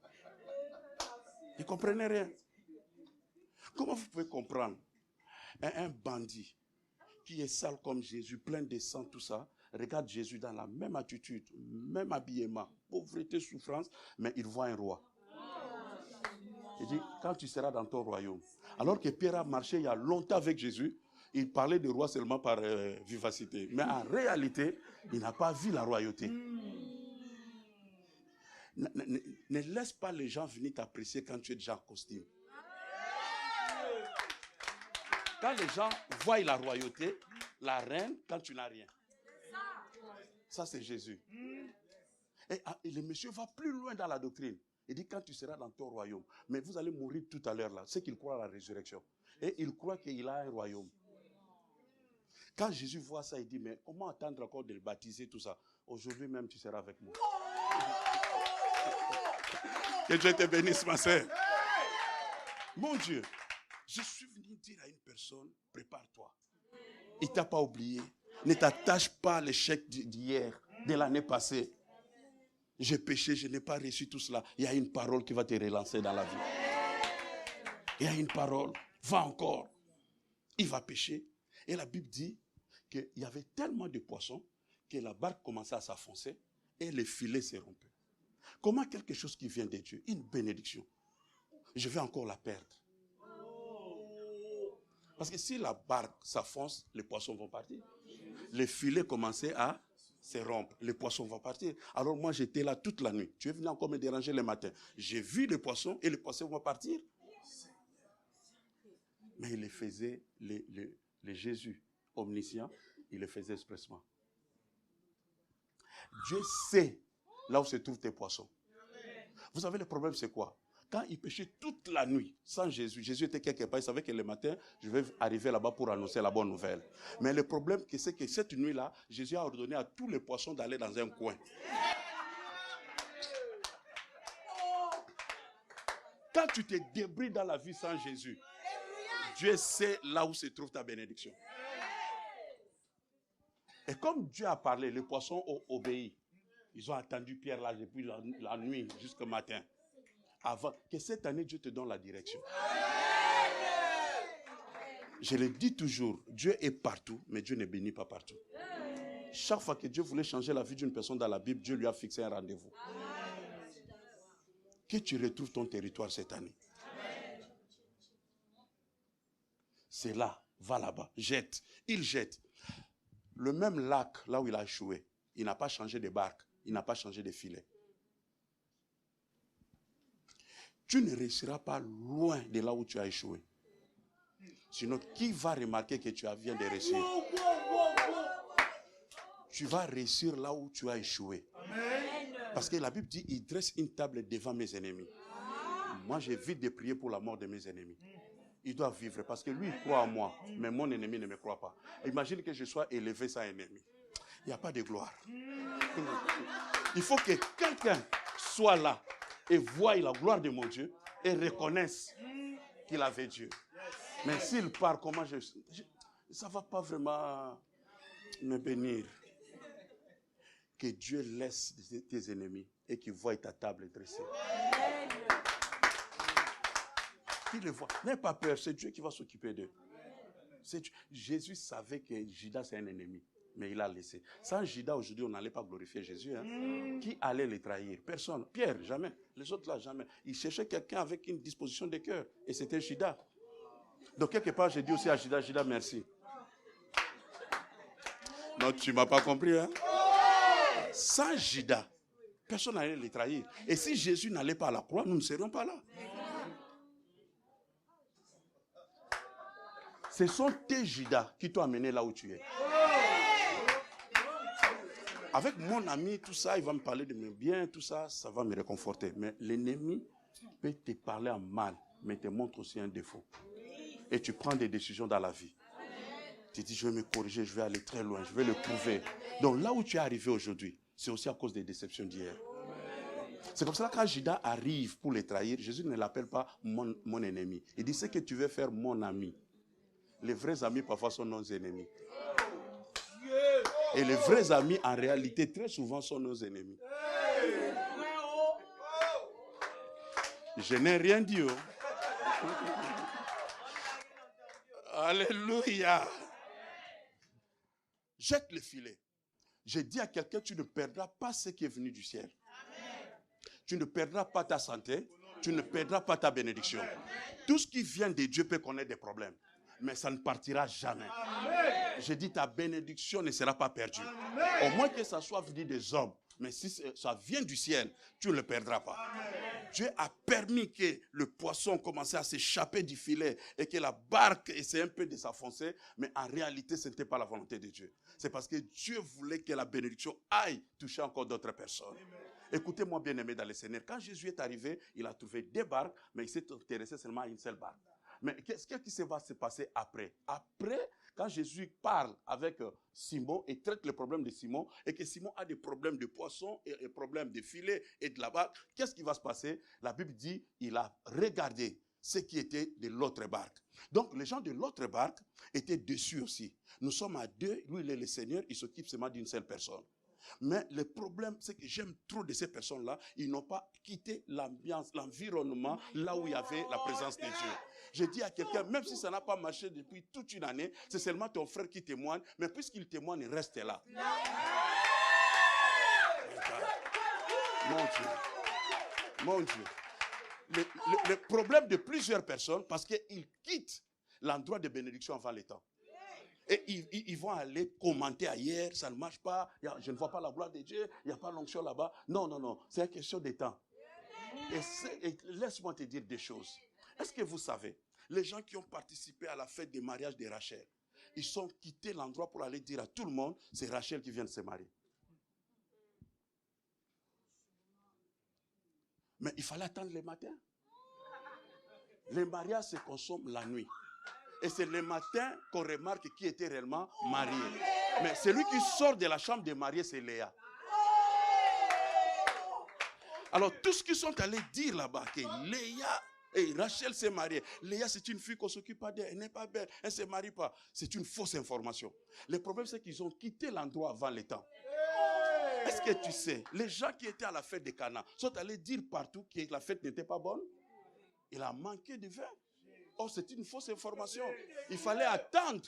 Ils ne comprenaient rien. Comment vous pouvez comprendre un bandit qui est sale comme Jésus, plein de sang, tout ça, regarde Jésus dans la même attitude, même habillement, pauvreté, souffrance, mais il voit un roi. Il dit, quand tu seras dans ton royaume. Alors que Pierre a marché il y a longtemps avec Jésus, il parlait de roi seulement par vivacité. Mais en réalité, il n'a pas vu la royauté. Ne laisse pas les gens venir t'apprécier quand tu es déjà en costume. Quand les gens voient la royauté, la reine, quand tu n'as rien. Ça, c'est Jésus. Et le monsieur va plus loin dans la doctrine. Il dit, quand tu seras dans ton royaume, mais vous allez mourir tout à l'heure là. C'est qu'il croit à la résurrection. Et il croit qu'il a un royaume. Quand Jésus voit ça, il dit, mais comment attendre encore de le baptiser, tout ça? Aujourd'hui même, tu seras avec moi. Que Dieu te bénisse, ma sœur. Mon Dieu, je suis venu dire à une personne, prépare-toi. Il ne t'a pas oublié. Ne t'attache pas à l'échec d'hier, de l'année passée. J'ai péché, je n'ai pas reçu tout cela. Il y a une parole qui va te relancer dans la vie. Il y a une parole. Va encore. Il va pêcher. Et la Bible dit qu'il y avait tellement de poissons que la barque commençait à s'enfoncer et les filets se rompaient. Comment quelque chose qui vient de Dieu, une bénédiction, je vais encore la perdre? Parce que si la barque s'enfonce, les poissons vont partir. Les filets commençaient à se rompre. Les poissons vont partir. Alors moi, j'étais là toute la nuit. Tu es venu encore me déranger le matin. J'ai vu les poissons et les poissons vont partir. Mais il les faisait, le Jésus omniscient, il le faisait expressement. Dieu sait là où se trouvent tes poissons. Vous savez, le problème, c'est quoi? Quand il pêchait toute la nuit, sans Jésus, Jésus était quelque part, il savait que le matin, je vais arriver là-bas pour annoncer la bonne nouvelle. Mais le problème, c'est que cette nuit-là, Jésus a ordonné à tous les poissons d'aller dans un coin. Quand tu te débrouilles dans la vie sans Jésus, Dieu sait là où se trouve ta bénédiction. Et comme Dieu a parlé, les poissons ont obéi. Ils ont attendu Pierre là depuis la nuit jusqu'au matin. Avant que cette année, Dieu te donne la direction. Je le dis toujours, Dieu est partout, mais Dieu ne bénit pas partout. Chaque fois que Dieu voulait changer la vie d'une personne dans la Bible, Dieu lui a fixé un rendez-vous. Que tu retrouves ton territoire cette année. C'est là, va là-bas, jette. Il jette. Le même lac, là où il a échoué, il n'a pas changé de barque, il n'a pas changé de filet. Tu ne réussiras pas loin de là où tu as échoué. Sinon, qui va remarquer que tu viens de réussir? Tu vas réussir là où tu as échoué. Parce que la Bible dit, il dresse une table devant mes ennemis. Moi, j'évite de prier pour la mort de mes ennemis. Il doit vivre parce que lui, il croit en moi, mais mon ennemi ne me croit pas. Imagine que je sois élevé sans ennemi. Il n'y a pas de gloire. Il faut que quelqu'un soit là et voie la gloire de mon Dieu et reconnaisse qu'il avait Dieu. Mais s'il part, comment ça ne va pas vraiment me bénir. Que Dieu laisse tes ennemis et qu'il voie ta table dressée. Qu'il le voit. N'aie pas peur, c'est Dieu qui va s'occuper d'eux. Jésus savait que Judas c'est un ennemi, mais il a laissé. Sans Judas, aujourd'hui, on n'allait pas glorifier Jésus. Hein? Qui allait les trahir? Personne. Pierre, jamais. Les autres là, jamais. Il cherchait quelqu'un avec une disposition de cœur. Et c'était Judas. Donc, quelque part, j'ai dit aussi à Judas, Judas, merci. Non, tu ne m'as pas compris. Hein? Sans Judas, personne n'allait les trahir. Et si Jésus n'allait pas à la croix, nous ne serions pas là. Ce sont tes Judas qui t'ont amené là où tu es. Avec mon ami, tout ça, il va me parler de mes biens, tout ça, ça va me réconforter. Mais l'ennemi peut te parler en mal, mais te montre aussi un défaut. Et tu prends des décisions dans la vie. Tu dis, je vais me corriger, je vais aller très loin, je vais le prouver. Donc là où tu es arrivé aujourd'hui, c'est aussi à cause des déceptions d'hier. C'est comme ça que quand Judas arrive pour les trahir, Jésus ne l'appelle pas mon ennemi. Il dit, ce que tu veux faire, mon ami. Les vrais amis, parfois, sont nos ennemis. Et les vrais amis, en réalité, très souvent, sont nos ennemis. Je n'ai rien dit. Oh. Alléluia. Jette le filet. J'ai dit à quelqu'un, tu ne perdras pas ce qui est venu du ciel. Tu ne perdras pas ta santé. Tu ne perdras pas ta bénédiction. Tout ce qui vient de Dieu peut connaître des problèmes. Mais ça ne partira jamais. J'ai dit, ta bénédiction ne sera pas perdue. Au moins que ça soit venu des hommes. Mais si ça vient du ciel, tu ne le perdras pas. Dieu a permis que le poisson commençait à s'échapper du filet et que la barque essayait un peu de s'enfoncer, mais en réalité, ce n'était pas la volonté de Dieu. C'est parce que Dieu voulait que la bénédiction aille toucher encore d'autres personnes. Écoutez-moi bien aimé dans le Seigneur, quand Jésus est arrivé, il a trouvé deux barques, mais il s'est intéressé seulement à une seule barque. Mais qu'est-ce qui va se passer après? Après, quand Jésus parle avec Simon et traite le problème de Simon, et que Simon a des problèmes de poisson, et des problèmes de filet et de la barque, qu'est-ce qui va se passer? La Bible dit, il a regardé ce qui était de l'autre barque. Donc, les gens de l'autre barque étaient déçus aussi. Nous sommes à deux, lui il est le Seigneur, il s'occupe seulement d'une seule personne. Mais le problème, c'est que j'aime trop de ces personnes-là, ils n'ont pas quitté l'ambiance, l'environnement, là où il y avait la présence de Dieu. Je dis à quelqu'un, même si ça n'a pas marché depuis toute une année, c'est seulement ton frère qui témoigne, mais puisqu'il témoigne, reste là. Mon Dieu. Le problème de plusieurs personnes, parce qu'ils quittent l'endroit de bénédiction avant le temps. Et ils vont aller commenter ailleurs, ça ne marche pas, je ne vois pas la gloire de Dieu, il n'y a pas l'onction là-bas. Non, c'est une question de temps. Et laisse-moi te dire des choses. Est-ce que vous savez, les gens qui ont participé à la fête des mariages de Rachel, ils sont quittés l'endroit pour aller dire à tout le monde, c'est Rachel qui vient de se marier. Mais il fallait attendre le matin. Les mariages se consomment la nuit. Et c'est le matin qu'on remarque qui était réellement marié. Mais celui qui sort de la chambre des mariés, c'est Léa. Alors, tous ceux qui sont allés dire là-bas que Léa et Rachel s'est mariée. Léa, c'est une fille qu'on ne s'occupe pas d'elle. Elle n'est pas belle. Elle ne se marie pas. C'est une fausse information. Le problème, c'est qu'ils ont quitté l'endroit avant le temps. Est-ce que tu sais, les gens qui étaient à la fête de Cana sont allés dire partout que la fête n'était pas bonne? Il a manqué de vin. Oh, c'est une fausse information. Il fallait attendre.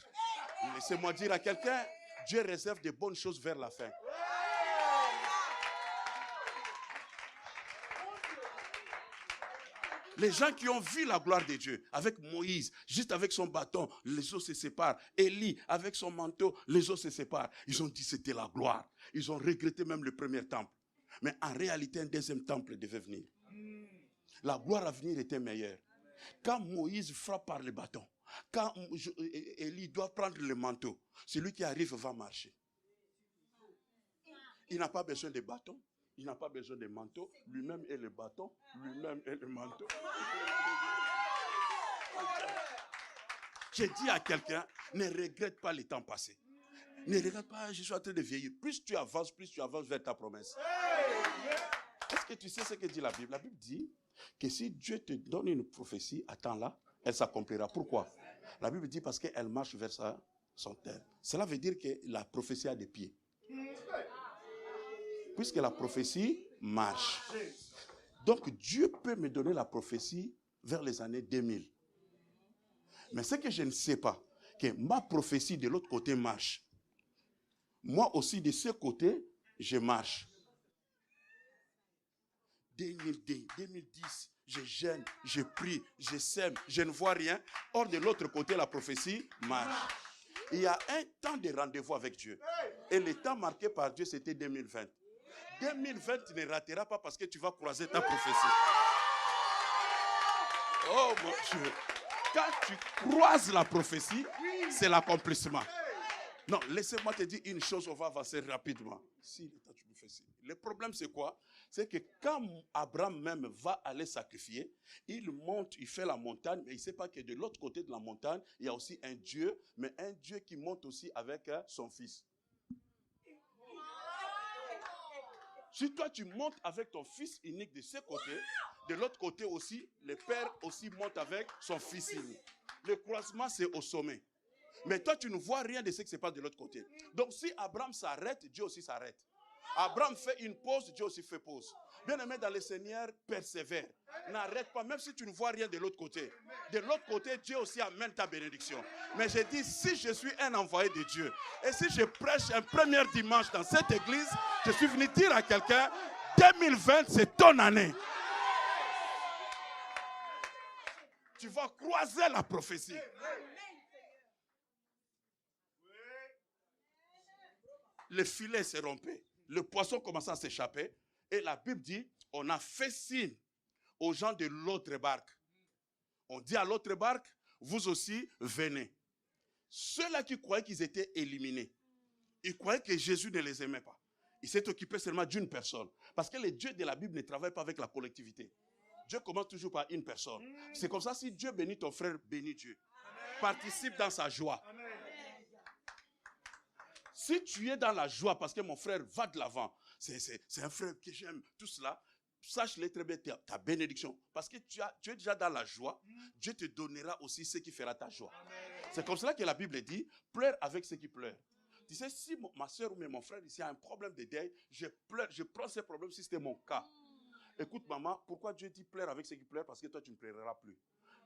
Laissez-moi dire à quelqu'un, Dieu réserve de bonnes choses vers la fin. Les gens qui ont vu la gloire de Dieu, avec Moïse, juste avec son bâton, les eaux se séparent. Élie, avec son manteau, les eaux se séparent. Ils ont dit que c'était la gloire. Ils ont regretté même le premier temple. Mais en réalité, un deuxième temple devait venir. La gloire à venir était meilleure. Quand Moïse frappe par le bâton, quand Élie doit prendre le manteau, celui qui arrive va marcher. Il n'a pas besoin de bâton, il n'a pas besoin de manteau, lui-même est le bâton, lui-même est le manteau. J'ai dit à quelqu'un, ne regrette pas le temps passé. Ne regrette pas, je suis en train de vieillir. Plus tu avances vers ta promesse. Est-ce que tu sais ce que dit la Bible? La Bible dit que si Dieu te donne une prophétie, attends-la, elle s'accomplira. Pourquoi? La Bible dit parce qu'elle marche vers son terme. Cela veut dire que la prophétie a des pieds. Puisque la prophétie marche. Donc Dieu peut me donner la prophétie vers les années 2000. Mais ce que je ne sais pas, que ma prophétie de l'autre côté marche. Moi aussi de ce côté, je marche. 2010, je gêne, je prie, je sème, je ne vois rien. Or, de l'autre côté, la prophétie marche. Il y a un temps de rendez-vous avec Dieu. Et le temps marqué par Dieu, c'était 2020. 2020, tu ne rateras pas parce que tu vas croiser ta prophétie. Oh mon Dieu. Quand tu croises la prophétie, c'est l'accomplissement. Non, laissez-moi te dire une chose, on va avancer rapidement. Si, tu me fais signe. Le problème, c'est quoi? C'est que quand Abraham même va aller sacrifier, il monte, il fait la montagne, mais il ne sait pas que de l'autre côté de la montagne, il y a aussi un Dieu, mais un Dieu qui monte aussi avec son fils. Si toi, tu montes avec ton fils unique de ce côté, de l'autre côté aussi, le père aussi monte avec son fils unique. Le croisement, c'est au sommet. Mais toi, tu ne vois rien de ce qui se passe de l'autre côté. Donc, si Abraham s'arrête, Dieu aussi s'arrête. Abraham fait une pause, Dieu aussi fait pause. Bien-aimé dans le Seigneur, persévère. N'arrête pas, même si tu ne vois rien de l'autre côté. De l'autre côté, Dieu aussi amène ta bénédiction. Mais je dis, si je suis un envoyé de Dieu, et si je prêche un premier dimanche dans cette église, je suis venu dire à quelqu'un, 2020, c'est ton année. Tu vas croiser la prophétie. Le filet s'est rompu. Le poisson commence à s'échapper. Et la Bible dit, on a fait signe aux gens de l'autre barque. On dit à l'autre barque, vous aussi, venez. Ceux-là qui croyaient qu'ils étaient éliminés, ils croyaient que Jésus ne les aimait pas. Il s'est occupé seulement d'une personne. Parce que les dieux de la Bible ne travaillent pas avec la collectivité. Dieu commence toujours par une personne. C'est comme ça, si Dieu bénit ton frère, bénis Dieu. Participe dans sa joie. Si tu es dans la joie parce que mon frère va de l'avant, c'est un frère que j'aime, tout cela, sache-le très bien, ta bénédiction. Parce que tu es déjà dans la joie, Dieu te donnera aussi ce qui fera ta joie. C'est comme cela que la Bible dit, pleure avec ceux qui pleurent. Tu sais, si ma soeur ou mon frère ici a un problème de deuil, je pleure, je prends ce problème si c'était mon cas. Écoute maman, pourquoi Dieu dit pleure avec ceux qui pleurent? Parce que toi tu ne pleureras plus.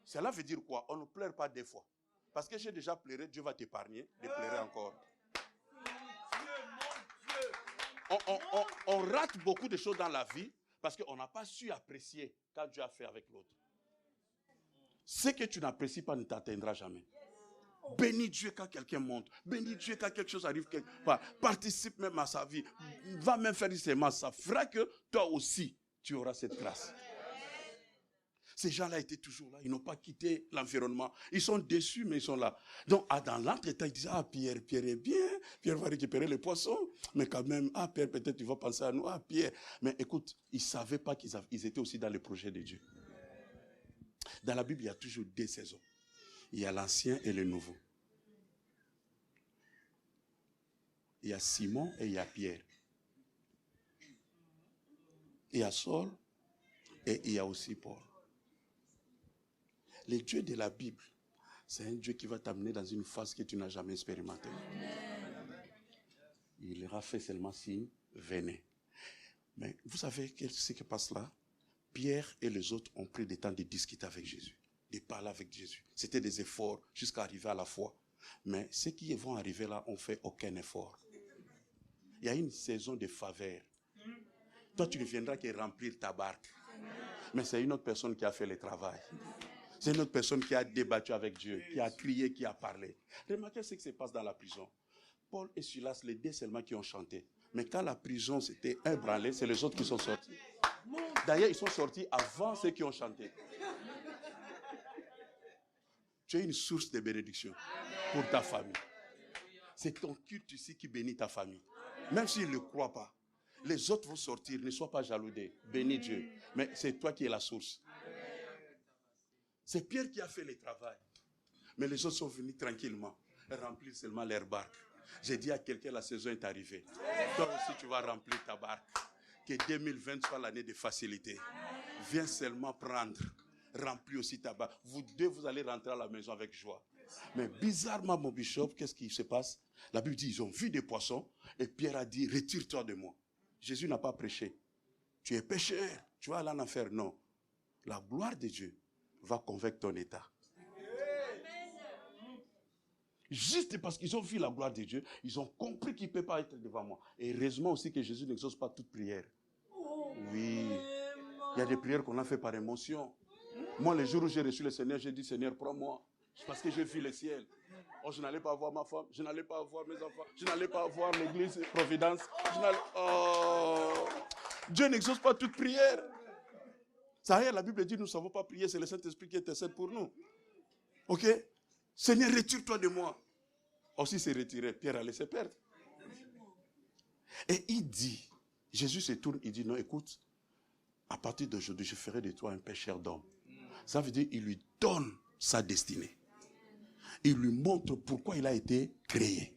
Cela veut dire quoi? On ne pleure pas deux fois. Parce que j'ai déjà pleuré, Dieu va t'épargner de pleurer encore. On rate beaucoup de choses dans la vie parce qu'on n'a pas su apprécier quand Dieu a fait avec l'autre. Ce que tu n'apprécies pas ne t'atteindra jamais. Bénis Dieu quand quelqu'un monte. Bénis Dieu quand quelque chose arrive quelque part. Participe même à sa vie. Va même faire des sémences. Ça fera que toi aussi, tu auras cette grâce. Ces gens-là étaient toujours là. Ils n'ont pas quitté l'environnement. Ils sont déçus, mais ils sont là. Donc, dans l'entretemps, ils disent, Pierre est bien. Pierre va récupérer les poissons. Mais quand même, Pierre, peut-être tu vas penser à nous. Pierre. Mais écoute, ils ne savaient pas qu'ils étaient aussi dans le projet de Dieu. Dans la Bible, il y a toujours deux saisons. Il y a l'ancien et le nouveau. Il y a Simon et il y a Pierre. Il y a Saul et il y a aussi Paul. Le Dieu de la Bible, c'est un Dieu qui va t'amener dans une phase que tu n'as jamais expérimentée. Il leur a fait seulement signe, venez. Mais vous savez ce qui passe là? Pierre et les autres ont pris le temps de discuter avec Jésus, de parler avec Jésus. C'était des efforts jusqu'à arriver à la foi. Mais ceux qui vont arriver là n'ont fait aucun effort. Il y a une saison de faveur. Toi, tu ne viendras que remplir ta barque. Mais c'est une autre personne qui a fait le travail. C'est une autre personne qui a débattu avec Dieu, qui a crié, qui a parlé. Remarquez ce qui se passe dans la prison. Paul et Silas, les deux seulement qui ont chanté. Mais quand la prison s'était ébranlée, c'est les autres qui sont sortis. D'ailleurs, ils sont sortis avant ceux qui ont chanté. Tu es une source de bénédiction pour ta famille. C'est ton culte ici qui bénit ta famille. Même s'ils ne le croient pas. Les autres vont sortir, ne sois pas jaloux d'eux. Bénis Dieu. Mais c'est toi qui es la source. C'est Pierre qui a fait le travail. Mais les autres sont venus tranquillement, remplir seulement leur barque. J'ai dit à quelqu'un, la saison est arrivée. Toi aussi, tu vas remplir ta barque. Que 2020 soit l'année de facilité. Viens seulement prendre. Remplis aussi ta barque. Vous deux, vous allez rentrer à la maison avec joie. Mais bizarrement, mon bishop, qu'est-ce qui se passe? La Bible dit, ils ont vu des poissons. Et Pierre a dit, retire-toi de moi. Jésus n'a pas prêché. Tu es pécheur. Tu vas aller en enfer. Non. La gloire de Dieu va convaincre ton état. Juste parce qu'ils ont vu la gloire de Dieu, ils ont compris qu'il ne peut pas être devant moi. Et heureusement aussi que Jésus n'exauce pas toute prière. Oui. Il y a des prières qu'on a fait par émotion. Moi, le jour où j'ai reçu le Seigneur, j'ai dit, Seigneur, prends-moi. Parce que j'ai vu le ciel. Oh, je n'allais pas voir ma femme, je n'allais pas voir mes enfants, je n'allais pas voir l'église Providence. Dieu n'exauce pas toute prière. Ça y est, la Bible dit, nous ne savons pas prier, c'est le Saint-Esprit qui intercède pour nous. Ok? Seigneur, retire-toi de moi. Aussi s'est retiré, Pierre a laissé perdre. Et il dit, Jésus se tourne, il dit, non, écoute, à partir d'aujourd'hui, je ferai de toi un pêcheur d'hommes. Ça veut dire, il lui donne sa destinée. Il lui montre pourquoi il a été créé.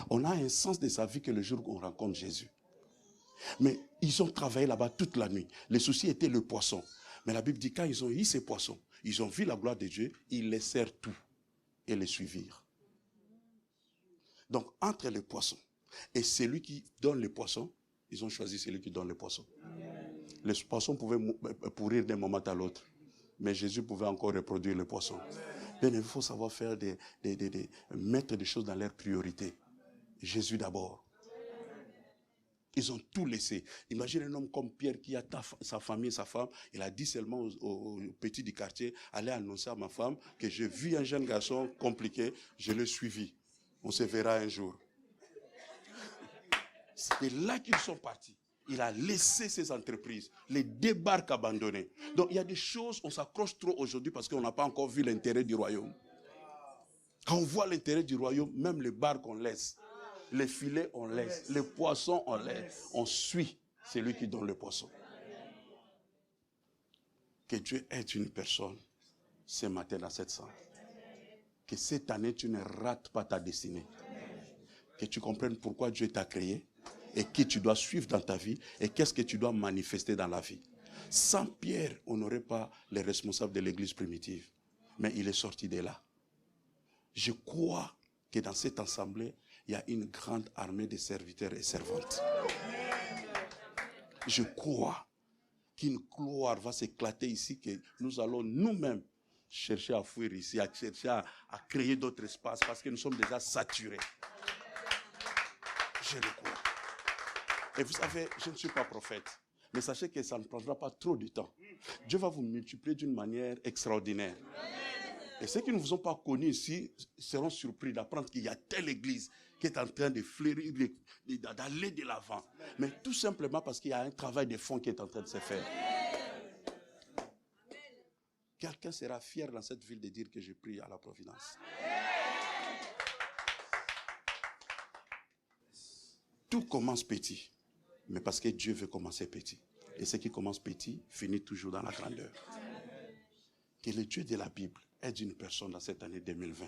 On a un sens de sa vie que le jour où on rencontre Jésus. Mais ils ont travaillé là-bas toute la nuit. Le souci était le poisson. Mais la Bible dit, quand ils ont eu ces poissons, ils ont vu la gloire de Dieu, ils laissèrent tout et les suivirent. Donc, entre les poissons et celui qui donne les poissons, ils ont choisi celui qui donne les poissons. Les poissons pouvaient pourrir d'un moment à l'autre, mais Jésus pouvait encore reproduire les poissons. Bien, il faut savoir faire mettre des choses dans leur priorité. Jésus d'abord. Ils ont tout laissé. Imagine un homme comme Pierre qui a sa famille, sa femme. Il a dit seulement aux petits du quartier, allez annoncer à ma femme que j'ai vu un jeune garçon compliqué, je l'ai suivi. On se verra un jour. C'est là qu'ils sont partis. Il a laissé ses entreprises, les débarques abandonnés. Donc il y a des choses, on s'accroche trop aujourd'hui parce qu'on n'a pas encore vu l'intérêt du royaume. Quand on voit l'intérêt du royaume, même les barques on laisse. Les filets, on laisse. Les poissons, on laisse. On suit celui qui donne le poisson. Que Dieu aide une personne ce matin dans cette salle. Que cette année, tu ne rates pas ta destinée. Que tu comprennes pourquoi Dieu t'a créé et qui tu dois suivre dans ta vie et qu'est-ce que tu dois manifester dans la vie. Sans Pierre, on n'aurait pas les responsables de l'église primitive. Mais il est sorti de là. Je crois que dans cette assemblée, il y a une grande armée de serviteurs et servantes. Je crois qu'une gloire va s'éclater ici, que nous allons nous-mêmes chercher à fuir ici, à chercher à créer d'autres espaces parce que nous sommes déjà saturés. Je le crois. Et vous savez, je ne suis pas prophète, mais sachez que ça ne prendra pas trop de temps. Dieu va vous multiplier d'une manière extraordinaire. Et ceux qui ne vous ont pas connus ici seront surpris d'apprendre qu'il y a telle église qui est en train de fleurir, d'aller de l'avant. Mais tout simplement parce qu'il y a un travail de fond qui est en train de se faire. Quelqu'un sera fier dans cette ville de dire que j'ai prié à la Providence. Tout commence petit, mais parce que Dieu veut commencer petit. Et ce qui commence petit finit toujours dans la grandeur. Que le Dieu de la Bible aide une personne dans cette année 2020.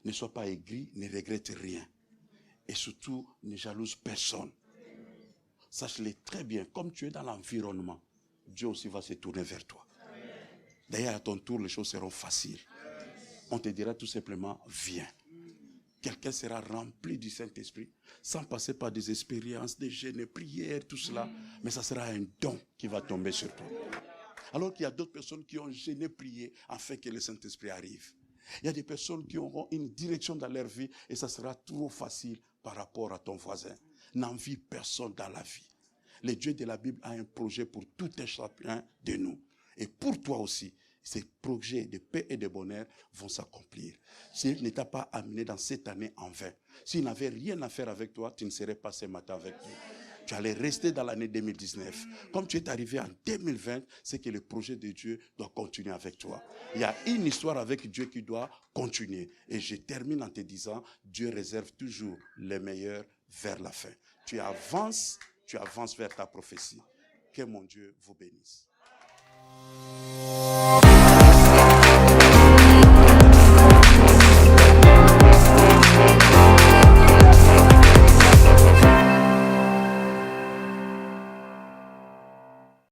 Ne sois pas aigri, ne regrette rien. Et surtout, ne jalouse personne. Sache-le très bien, comme tu es dans l'environnement, Dieu aussi va se tourner vers toi. D'ailleurs, à ton tour, les choses seront faciles. On te dira tout simplement, viens. Quelqu'un sera rempli du Saint-Esprit, sans passer par des expériences, des jeûnes, des prières, tout cela. Mais ça sera un don qui va tomber sur toi. Alors qu'il y a d'autres personnes qui ont jeûné, prié, afin que le Saint-Esprit arrive. Il y a des personnes qui auront une direction dans leur vie et ça sera trop facile par rapport à ton voisin. N'envie personne dans la vie. Le Dieu de la Bible a un projet pour tout un chacun de nous. Et pour toi aussi, ces projets de paix et de bonheur vont s'accomplir. S'il ne t'a pas amené dans cette année en vain, s'il n'avait rien à faire avec toi, tu ne serais pas ce matin avec nous. Tu allais rester dans l'année 2019. Comme tu es arrivé en 2020, c'est que le projet de Dieu doit continuer avec toi. Il y a une histoire avec Dieu qui doit continuer. Et je termine en te disant, Dieu réserve toujours le meilleur vers la fin. Tu avances vers ta prophétie. Que mon Dieu vous bénisse.